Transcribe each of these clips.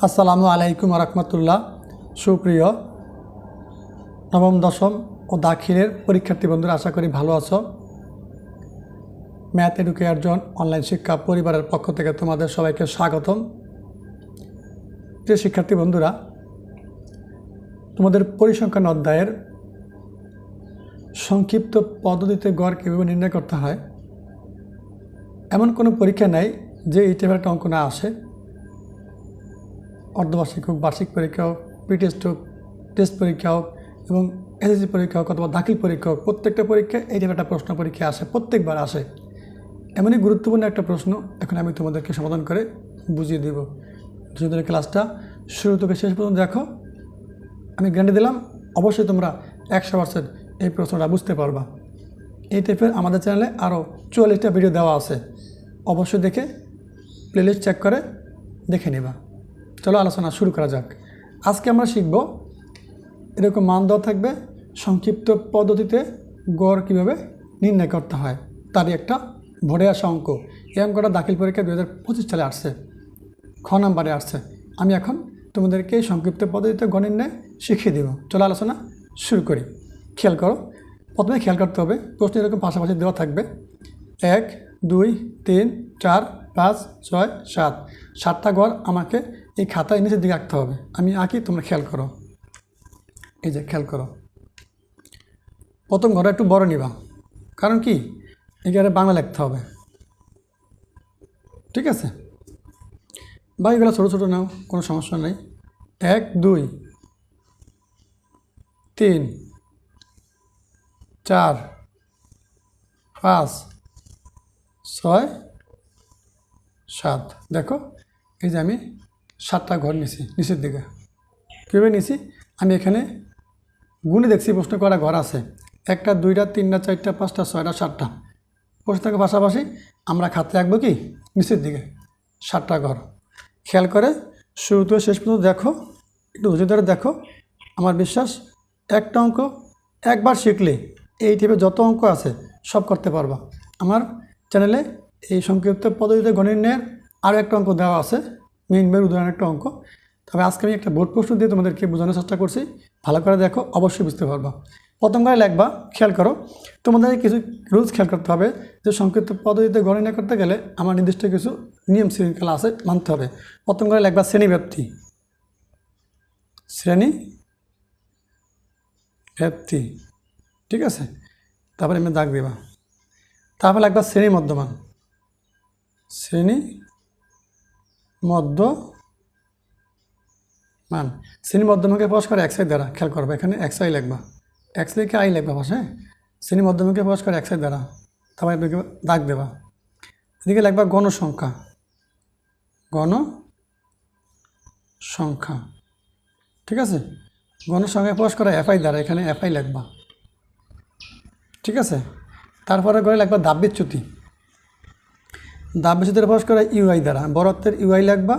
আসসালামু আলাইকুম রহমতুল্লাহ। সুপ্রিয় নবম দশম ও দাখিলের পরীক্ষার্থী বন্ধুরা, আশা করি ভালো আছো। ম্যাথ এডুকেশন অনলাইন শিক্ষা পরিবারের পক্ষ থেকে তোমাদের সবাইকে স্বাগতম। প্রিয় শিক্ষার্থী বন্ধুরা, তোমাদের পরিসংখ্যান অধ্যায়ের সংক্ষিপ্ত পদ্ধতিতে গড় কীভাবে নির্ণয় করতে হয়, এমন কোনো পরীক্ষা নাই যে এই টাইপের একটা অঙ্ক না আসে। অর্ধবার্ষিক হোক, বার্ষিক পরীক্ষা হোক, প্রিটেস্ট হোক, টেস্ট পরীক্ষা হোক এবং এসএসসি পরীক্ষা হোক অথবা দাখিল পরীক্ষা হোক, প্রত্যেকটা পরীক্ষায় এই টাইপের একটা প্রশ্ন পরীক্ষা আসে, প্রত্যেকবার আসে। এমনই গুরুত্বপূর্ণ একটা প্রশ্ন এখন আমি তোমাদেরকে সমাধান করে বুঝিয়ে দেব। যদি ক্লাসটা শুরু থেকে শেষ পর্যন্ত দেখো, আমি গ্যারান্টি দিলাম অবশ্যই তোমরা 100% এই প্রশ্নটা বুঝতে পারবা। এই টাইপের আমাদের চ্যানেলে আরও 44টা ভিডিও দেওয়া আছে, অবশ্যই দেখে প্লেলিস্ট চেক করে দেখে নেবা। চলো আলোচনা শুরু করা যাক। আজকে আমরা শিখব, এরকম মান দেওয়া থাকবে, সংক্ষিপ্ত পদ্ধতিতে গড় কীভাবে নির্ণয় করতে হয়, তারই একটা ভরে আসা অঙ্ক। এই অঙ্কটা দাখিল পরীক্ষা 2025 সালে আসছে, খ নাম্বারে আসছে। আমি এখন তোমাদেরকে এই সংক্ষিপ্ত পদ্ধতিতে গড় নির্ণয় শিখিয়ে দেব। চলো আলোচনা শুরু করি। খেয়াল করো, প্রথমে খেয়াল করতে হবে প্রশ্ন এরকম পাশাপাশি দেওয়া থাকবে 1, 2, 3, 4, 5, 6, 7, 7টা ঘর আমাকে এই খাতায় নিচের দিকে আঁকতে হবে। আমি আঁকি, তোমরা খেয়াল করো। এই যে খেয়াল করো, প্রথম ঘরটা একটু বড় নিবা, কারণ কি এখানে বাংলা লিখতে হবে, ঠিক আছে? বাকিগুলো ছোটো ছোটো নাও, কোনো সমস্যা নেই। 1, 2, 3, 4, 5, 6, 7। দেখো এই যে আমি 7টা ঘর নিছি নিচের দিকে। কীভাবে নিছি, আমি এখানে গুণে দেখছি প্রশ্ন করা ঘর আছে, 1টা 2টা 3টা 4টা 5টা 6টা 7টা। প্রশ্ন থেকে পাশাপাশি আমরা খাতে আঁকবো কি নিচের দিকে 7টা ঘর। খেয়াল করে শুরু থেকে শেষ পর্যন্ত দেখো, একটু ধৈর্য ধরে দেখো। আমার বিশ্বাস একটা অঙ্ক একবার শিখলে এই টাইপের যত অঙ্ক আছে সব করতে পারবা। আমার চ্যানেলে এই সংক্ষিপ্ত পদ্ধতিতে গণিত নির্ণয়ের আরও একটা অঙ্ক দেওয়া আছে, মেইন উদাহরণ একটা অঙ্ক। তবে আজকে আমি একটা বোর্ড প্রশ্ন দিয়ে তোমাদেরকে বোঝানোর চেষ্টা করছি, ভালো করে দেখো, অবশ্যই বুঝতে পারবা। প্রথম করে লিখবা, খেয়াল করো, তোমাদের কিছু রুলস খেয়াল করতে হবে যে সংক্ষিপ্ত পদ্ধতিতে গণনা নির্ণয় করতে গেলে আমার নির্দিষ্ট কিছু নিয়ম শৃঙ্খলা আছে, মানতে হবে। প্রথম করে লিখবা শ্রেণীব্যাপ্তি, শ্রেণীব্যাপ্তি, ঠিক আছে? তারপরে আমি দাগ দেবা। তারপরে লিখবা শ্রেণী মধ্যমান, শ্রেণী মধ্যমান। শ্রেণী মধ্যমানকে প্রকাশ করে XI দ্বারা। খেয়াল করবে এখানে XI লিখবা, X লিখে I লিখবা পাশে। শ্রেণী মধ্যমানকে প্রকাশ করে XI দ্বারা, তারপরে দাগ দেবা। এদিকে লিখবা গণসংখ্যা, গণসংখ্যা, ঠিক আছে? গণসংখ্যা প্রকাশ করা FI দ্বারা, এখানে FI লিখবা, ঠিক আছে? তারপরে করে লিখবা দাববিচ্যুতি, দাববিচ্যুতির প্রকাশ করা UI দ্বারা, বড়ত্বের UI লিখবা,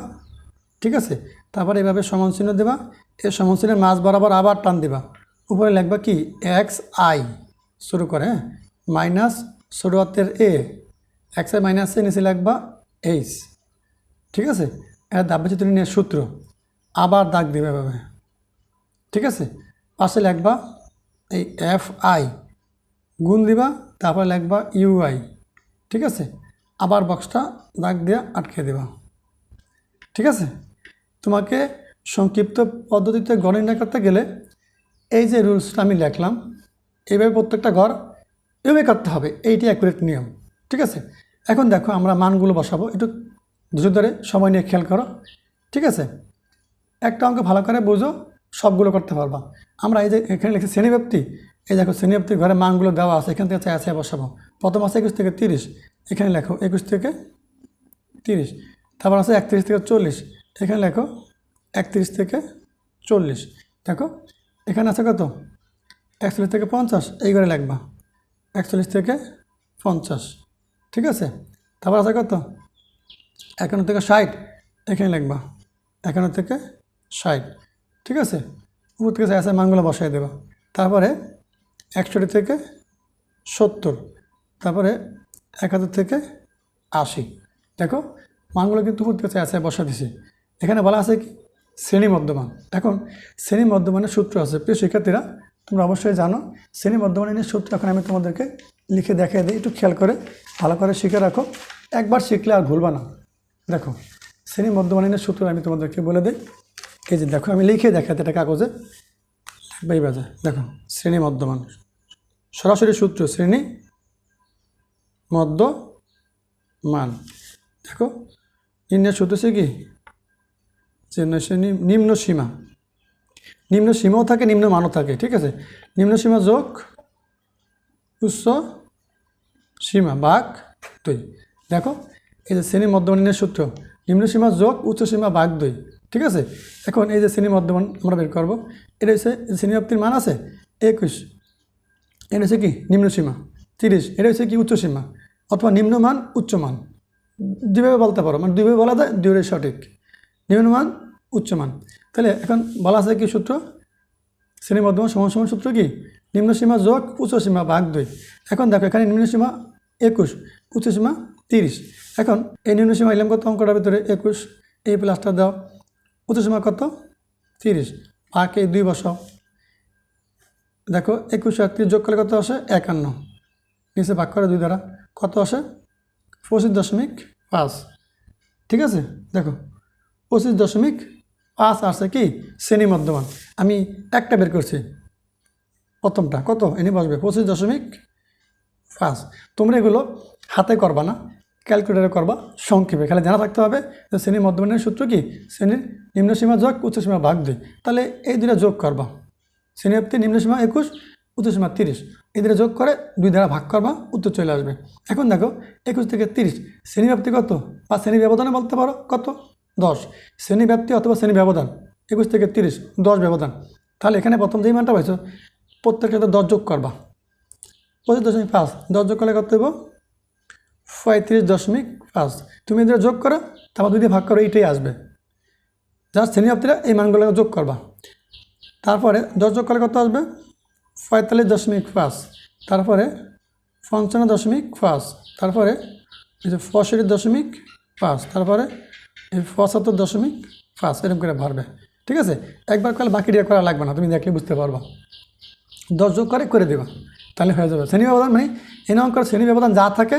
ঠিক আছে? তারপরে এভাবে সমান চিহ্ন দেবা, এই সমান চিহ্নের মাঝ বরাবর আবার টান দেবা, উপরে লিখবা কি XI শুরু করে, মাইনাস ছোট হাতের A, XI মাইনাস A, নিচে লিখবা H, ঠিক আছে? এটা দাববিচ্যুতি নির্ণয়ের সূত্র। আবার দাগ দেবে এভাবে, ঠিক আছে? পাশে লিখবা এই FI, গুণ দিবা, তারপরে লিখবা UI, ঠিক আছে? আবার বক্সটা দাগ দিয়ে আটকে দেবা, ঠিক আছে? তোমাকে সংক্ষিপ্ত পদ্ধতিতে গড় নির্ণয় করতে গেলে এই যে রুলসটা আমি লিখলাম, এইভাবে প্রত্যেকটা ঘর এভাবে করতে হবে, এইটি অ্যাকুরেট নিয়ম, ঠিক আছে? এখন দেখো আমরা মানগুলো বসাবো, একটু ধৈর্য ধরে সময় নিয়ে খেয়াল করো, ঠিক আছে? একটা অঙ্ক ভালো করে বুঝো, সবগুলো করতে পারবা। আমরা এই যে এখানে লিখছি শ্রেণীব্যাপ্তি, এই দেখো শ্রেণীব্যাপ্তির ঘরে মানগুলো দেওয়া আছে, এখান থেকে চাই বসাবো। প্রথম আছে 21 থেকে 30, এখানে লেখো 21 থেকে 30। তারপর আছে 31 থেকে 40, এখানে লেখো 31 থেকে 40। দেখো এখানে আছে কত 41 থেকে 50, এই ঘরে লিখবা 41 থেকে 50, ঠিক আছে? তারপর আছে কত 51 থেকে 60, এখানে লিখবা 51 থেকে 60, ঠিক আছে? উপর থেকে আছে মানগুলো বসাই দেবা। তারপরে 61 থেকে 70, তারপরে 71 থেকে 80। দেখো মানগুলো কিন্তু উপর থেকে আছে বসা দিছি। এখানে বলা আছে কি শ্রেণী মধ্যমান। এখন শ্রেণী মধ্যমানের সূত্র আছে, প্রিয় শিক্ষার্থীরা তোমরা অবশ্যই জানো শ্রেণী মধ্যমানের সূত্র। এখন আমি তোমাদেরকে লিখে দেখিয়ে দিই, একটু খেয়াল করে ভালো করে শিখে রাখো, একবার শিখলে আর ভুলবা না। দেখো শ্রেণী মধ্যমানের সূত্র আমি তোমাদেরকে বলে দিই। এই যে দেখো আমি লিখে দেখাতে এটা কাগজে এই বাজে। দেখো শ্রেণী মধ্যমান সরাসরি সূত্র শ্রেণী মধ্যমান। দেখো নিম্নের সূত্র হচ্ছে কি নিম্ন সীমা, নিম্ন সীমাও থাকে নিম্ন মানও থাকে, ঠিক আছে। নিম্ন সীমা যোগ উচ্চ সীমা ভাগ 2। দেখো এই যে শ্রেণী মধ্যমানের সূত্র নিম্ন সীমা যোগ উচ্চ সীমা ভাগ 2, ঠিক আছে। এখন এই যে শ্রেণী মধ্যমান আমরা বের করবো, এটা হচ্ছে শ্রেণীব্যাপ্তির মান আছে 21, এটা হচ্ছে কি নিম্ন সীমা 30, এটা হচ্ছে কি উচ্চ সীমা অথবা নিম্নমান উচ্চ মান, দুইভাবে বলতে পারো, মানে দুইভাবে বলা যায়, দুইভাবে সঠিক, নিম্নমান উচ্চমান। তাহলে এখন বলা আছে কি সূত্র শ্রেণী মধ্যমান সমান সমান সূত্র কি নিম্ন সীমা যোগ উচ্চ সীমা ভাগ 2। এখন দেখো এখানে নিম্ন সীমা 21, উচ্চ সীমা 30। এখন এই নিম্ন সীমা এলাম কত অঙ্কটার ভিতরে 21, এই প্লাসটা দাও, উচ্চ সীমা কত 30, ভাগ এই 2 বসাও। দেখো 21 আর 30 যোগ করলে কত আসে 51, নিচে ভাগ করে 2 দ্বারা কত আসে 25.5, ঠিক আছে। দেখো 25.5 আসছে কি শ্রেণী মধ্যমান। আমি একটা বের করছি, প্রথমটা কত এনে বসবে 25.5। তোমরা এগুলো হাতে করবা না, ক্যালকুলেটারে করবা, সংক্ষেপে খালি জানা থাকতে হবে যে শ্রেণী মধ্যমানের সূত্র কি শ্রেণীর নিম্ন সীমা যোগ উচ্চ সীমা ভাগ 2। তাহলে এই দুটা যোগ করবা, শ্রেণীব্যাপ্তি নিম্ন সীমা 21, উচ্চ সীমা 30, এই দুটা যোগ করে 2 দ্বারা ভাগ করবা, উত্তর চলে আসবে। এখন দেখো 21 থেকে 30 শ্রেণীব্যাপ্তি কত, বা শ্রেণী ব্যবধানে বলতে পারো কত 10, শ্রেণীব্যাপ্তি অথবা শ্রেণী ব্যবধান 21 থেকে 30 10 ব্যবধান। তাহলে এখানে প্রথম যেই মানটা পাইছো প্রত্যেকটা 10 যোগ করবা, 25.5, 10 যোগ করলে কত দেবো 35.5। তুমি এদের যোগ করো, তারপর 2 দিয়ে ভাগ করো, এইটাই আসবে। যার শ্রেণীব্যাপ্তিরা এই মানগুলো যোগ করবা, তারপরে 10 যোগ করলে কত আসবে 45.5, তারপরে 55.5, তারপরে এই যে 65.5, তারপরে এই 75.5, এরকম করে বাড়বে, ঠিক আছে। একবার করলে বাকি দিয়ে করা লাগবে না, তুমি দেখলে বুঝতে পারবা। 10 যোগ করে দেবা, তাহলে হয়ে যাবে শ্রেণী ব্যবধান। মানে এই অঙ্কের শ্রেণী ব্যবধান যা থাকে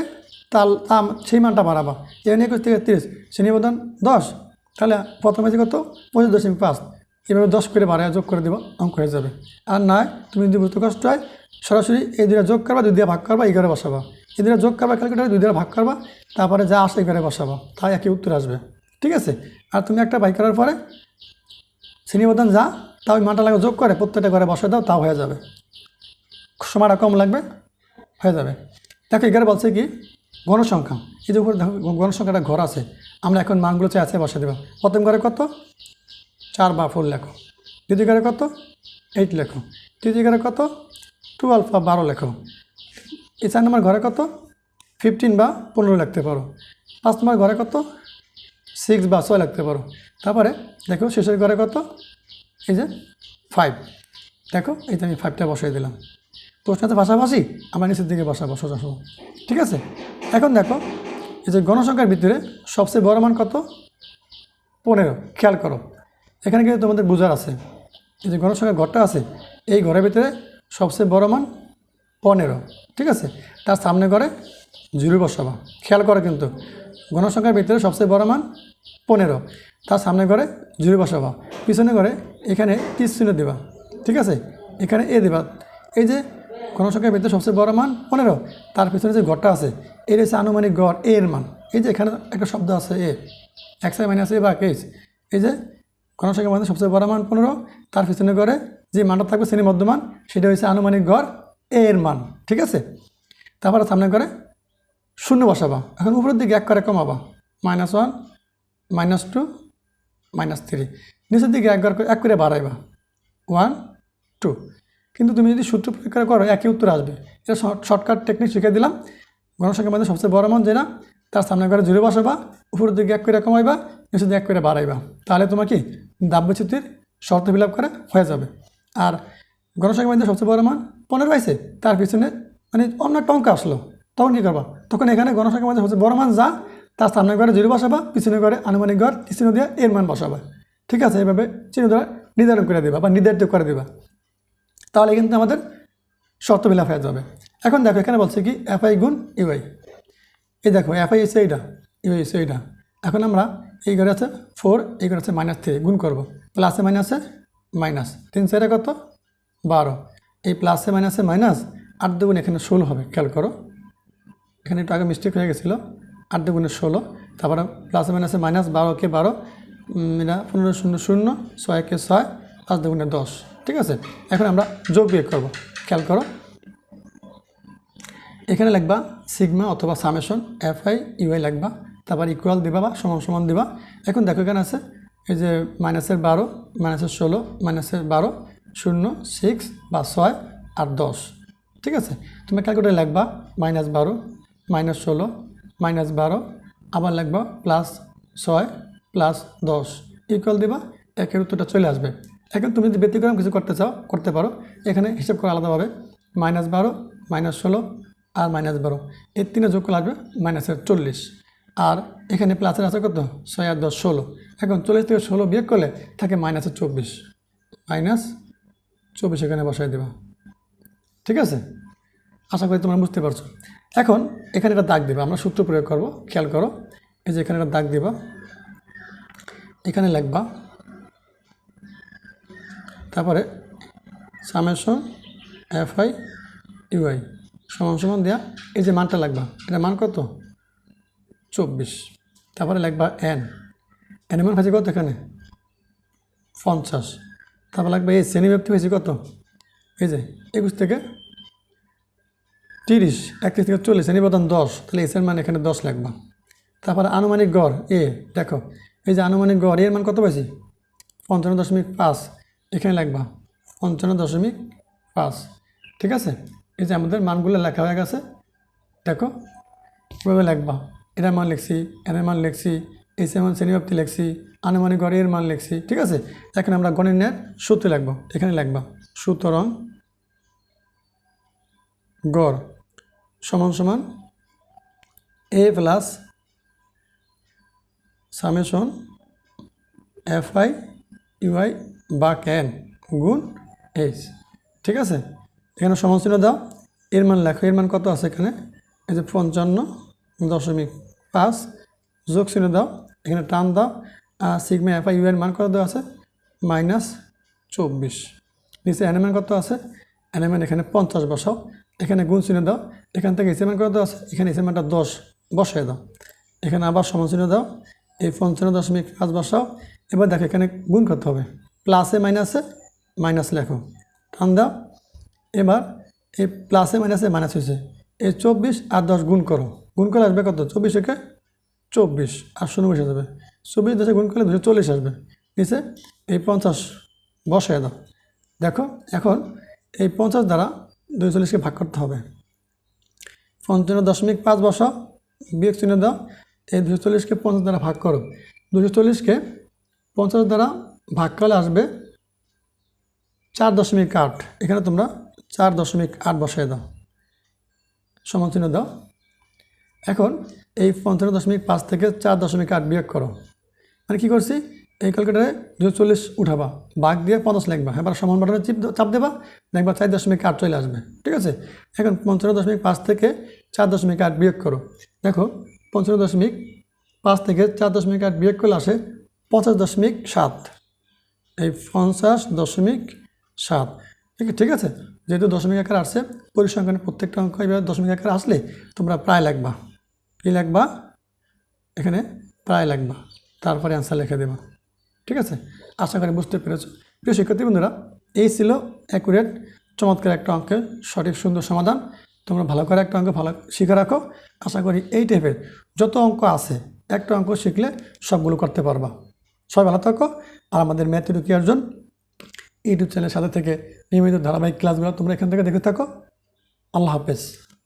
তার সেই মানটা বাড়াবা। এখানে 21 থেকে 30 শ্রেণী ব্যবধান 10, তাহলে প্রথমে যে কত 25.5, এভাবে 10 করে বাড়ায় যোগ করে দেবো, অঙ্ক হয়ে যাবে। আর নয় তুমি যদি বুঝতে কষ্ট হয় সরাসরি এই দুটা যোগ করবা, 2 দিয়ে ভাগ করবা, এই ঘরে বসাবা, এই দুটা যোগ করবা ক্যালকুলেটারে, 2 দিয়ে ভাগ করবা, তারপরে যা আসে এই ঘরে বসাবা, তাই একই উত্তর আসবে, ঠিক আছে। আর তুমি একটা বাই করার পরে শ্রেণী ব্যবধান যা তা ওই মানটা লাগে যোগ করে প্রত্যেকটা ঘরে বসে দাও, তাও হয়ে যাবে, সময়টা কম লাগবে, হয়ে যাবে। দেখো এখানে বলছে কি গণসংখ্যা, এই যে উপরে দেখো গণসংখ্যাটা ঘর আছে, আমরা এখন মানগুলো আছে বসে দেবো। প্রথম ঘরে কত 4 বা 4 লেখো, দ্বিতীয় ঘরে কত 8 লেখো, তৃতীয় ঘরে কত 12 বা 12 লেখো, এই 4 নম্বর ঘরে কত 15 বা 15 লিখতে পারো, 5 নম্বর ঘরে কত 6 বা 6 লিখতে পারো, তারপরে দেখো শেষের ঘরে কত এই যে 5, দেখো এই যে আমি 5টা বসাই দিলাম। প্রশ্নতে পাশাপাশি আমরা নিচের দিকে বসাবো সোজা, ঠিক আছে। এখন দেখো এই যে গণসংখ্যার ভিতরে সবচেয়ে বড় মান কত 15, খেয়াল করো এখানে কিন্তু তোমাদের বোঝার আছে, এই যে গণসংখ্যার ঘরটা আছে এই ঘরের ভিতরে সবচেয়ে বড় মান 15, ঠিক আছে। তার সামনে ঘরে 0 বসাবা, খেয়াল করো কিন্তু গণসংখ্যার ভিতরে সবচেয়ে বড় মান 15, তার সামনে ঘরে 0 বসাবা, পিছনে ঘরে এখানে 30 চিহ্ন দেবা, ঠিক আছে, এখানে এ দেবা। এই যে গণসংখ্যার ভিতরে সবচেয়ে বড় মান 15, তার পিছনে যে ঘরটা আছে এর হচ্ছে আনুমানিক গড় এ এর মান। এই যে এখানে একটা শব্দ আছে এ, XI মাইনাস এ বা কেস, এই যে গণসংখ্যার মধ্যে সবচেয়ে বড় মান 15, তার পিছনে গড়ে যে মানটা থাকবে শ্রেণী মধ্যমান সেটা হচ্ছে আনুমানিক গড় এ এর মান, ঠিক আছে। তারপরে সামনে করে 0 বসাবা, এখন উপরের দিকে 1 করে কমাবা, -1, -2, -3, নিচের দিকে 1 করে বাড়াইবা 1, 2। কিন্তু তুমি যদি সূত্র প্রয়োগ করে করো একই উত্তর আসবে। এটা শর্টকাট টেকনিক শিখে দিলাম। গণসংখ্যার মধ্যে সবচেয়ে বড় মান যেটা তার সামনে করে 0 বসাবা, উপরের দিকে 1 করে কমাইবা, নিচের দিকে 1 করে বাড়াইবা, তাহলে তোমার কি দাব্যচ্যুতির শর্ত ফিল আপ করে হয়ে যাবে। আর গণসংখ্যার মধ্যে সবচেয়ে বড় মান 15 হয়েছে, তার পিছনে মানে অন্য একটা অঙ্ক আসলো, তখন কী করবা, তখন এখানে গণসংখ্যার মধ্যে সবচেয়ে বড় মান যা তার সামনে করে 0 বসাবা, পিছনে করে আনুমানিক গড় চিহ্ন দিয়ে এর মান বসাবা, ঠিক আছে, এইভাবে চিহ্ন দ্বারা নির্ধারণ করে দেবা বা নির্ধারিত করে দেবা, তাহলে কিন্তু আমাদের শর্ত মিলাপ হয়ে যাবে। এখন দেখো এখানে বলছে কি এফআই গুণ ইউআই, এই দেখো এফআই এসে এইটা, ইউআই এসে এইটা। এখন আমরা এই ঘরে আছে 4, এই ঘরে আছে -3, গুণ করবো, প্লাসে মাইনাসে মাইনাস, 3 4 কত 12, এই প্লাসে মাইনাসে মাইনাস, 8 2 এখানে 16 হবে। খেয়াল করো এখানে একটু আগে মিস্টেক হয়ে গেছিলো, 8 2 16, তারপরে প্লাসে মাইনাসে মাইনাস, 12 কে 12, এটা 15 0 0, 6 কে 6, 5 2 10, ঠিক আছে। এখন আমরা যোগ বিয়োগ করবো, খেয়াল করো এখানে লিখবা সিগমা অথবা সামেশন এফআই ইউআই লিখবা, তারপর ইকুয়াল দিবা বা সমান সমান দিবা। এখন দেখো এখানে আছে এই যে -12, -16, -12, 0 6 বা 6 আর 10, ঠিক আছে। তুমি ক্যালকুলেটর লিখবা -12, -16, -12, আবার লিখবা +6 +10, ইকুয়াল দিবা, একের উত্তরটা চলে আসবে। এখন তুমি যদি ব্যতিক্রম কিছু করতে চাও করতে পারো, এখানে হিসাব করা আলাদাভাবে -12, -16 আর -12, এই 3 যোগ করে আসবে -40, আর এখানে প্লাসের আছে কত 6 আর 10 16। এখন 40 থেকে 16 বিয়োগ করলে থাকে -24, -24 এখানে বসাই দেবা, ঠিক আছে। আশা করি তোমরা বুঝতে পারছো। এখন এখানে একটা দাগ দেবা, আমরা সূত্র প্রয়োগ করব, খেয়াল করো এই যে এখানে একটা দাগ দেবা, এখানে লিখবা, তারপরে সামেশন এফআই ইউআই সমান সমান দেয়া, এই যে মানটা লাগবা, এটা মান কত 24, তারপরে লিখবা এন মান হয়েছে কত এখানে 50, তারপর লাগবে এই শ্রেণীব্যাপ্তি হয়েছে কত, এই যে 21 থেকে 30, 31 থেকে 40, শ্রেণী ব্যবধান 10, তাহলে এসের মান এখানে 10 লাগবা। তারপরে আনুমানিক গড় এ, দেখো এই যে আনুমানিক গড় এর মান কত পাইছি 55.5, এখানে লাগবা 55.5, ঠিক আছে। এই যে আমাদের মানগুলো লেখা হয়ে গেছে, দেখো কীভাবে লিখবা, এটার মান লিখছি, এনের মান লিখছি, এসের মান শ্রেণীব্যাপ্তি লিখছি, আনুমানিক গড় এর মান লিখছি, ঠিক আছে। এখন আমরা গণের ন্যায় সূত্র লিখবো, এখানে লিখবা সুতরাং গড় সমান সমান এ প্লাস সামেশন এফআই ইউআই বা ক্যান গুণ এইচ, ঠিক আছে। এখানে সমান চিহ্ন দাও, এর মান লেখো, এর মান কত আছে এখানে এই যে 55.5, যোগ চিহ্ন দাও, এখানে টান দাও, আর সিগমা এফআই ইউআই এর মান কত দেওয়া আছে -24, নিচে এন মান কত আছে, এন মান এখানে 50 বসাও, এখানে গুণ চিহ্ন দাও, এখান থেকে এসে মান কত আছে, এখানে এসে মানটা 10 বসাই দাও, এখানে আবার সমান চিহ্ন দাও, এই 55.5 বসাও। এবার দেখো এখানে গুণ করতে হবে, প্লাসে মাইনাসে মাইনাস লেখো, টান দাও, এবার এই প্লাসে মাইনাসে মাইনাস হয়েছে, এই 24 আর 10 গুণ করো, গুণ করে আসবে কত 24 একে 24 আর 0 বসে যাবে, 24 10 গুণ করলে 240 আসবে, নিচে এই 50 বসায় দাও। দেখো এখন এই 50 দ্বারা 240কে ভাগ করতে হবে, 55.5 বসাও, বিয়োগ চিহ্ন দাও, এই 240কে 50 দ্বারা ভাগ করো, 240কে 50 দ্বারা ভাগ করলে আসবে 4.8, এখানে তোমরা 4.8 বসায় দাও, সমান চিহ্ন দাও। এখন এই 55.5 থেকে 4.8 বিয়োগ করো, মানে কী করছি, এই ক্যালকুলেটারে 240 উঠাবা, ভাগ দিয়ে 50 লিখবা, এবার সমান বাটনে চাপ দেবা, দেখবা 4.8 চলে আসবে, ঠিক আছে। এখন 55.5 থেকে 4.8 বিয়োগ করো, দেখো 55.5 থেকে 4.8 বিয়োগ করলে আসে 50.7, এই 50.7, ঠিক আছে। যেহেতু দশমিক আকার আসছে, পরিসংখ্যানে প্রত্যেকটা অঙ্ক এবার দশমিক আকার আসলে তোমরা প্রায় লিখবা, কী লিখবা এখানে প্রায় লিখবা, তারপরে অ্যান্সার লিখে দেবা, ঠিক আছে। আশা করি বুঝতে পেরেছো। প্রিয় শিক্ষার্থী বন্ধুরা, এই ছিল অ্যাকুরেট চমৎকার একটা অঙ্কের সঠিক সুন্দর সমাধান। তোমরা ভালো করে একটা অঙ্ক ভালো শিখে রাখো, আশা করি এই টাইপের যত অঙ্ক আছে একটা অঙ্ক শিখলে সবগুলো করতে পারবা। সবাই ভালো থাকো, আর আমাদের ম্যাথ এডুকেশন অর্জন ইউটিউব চ্যানেলের সাথে থেকে নিয়মিত ধারাবাহিক ক্লাসগুলো তোমরা এখান থেকে দেখে থাকো। আল্লাহ হাফেজ।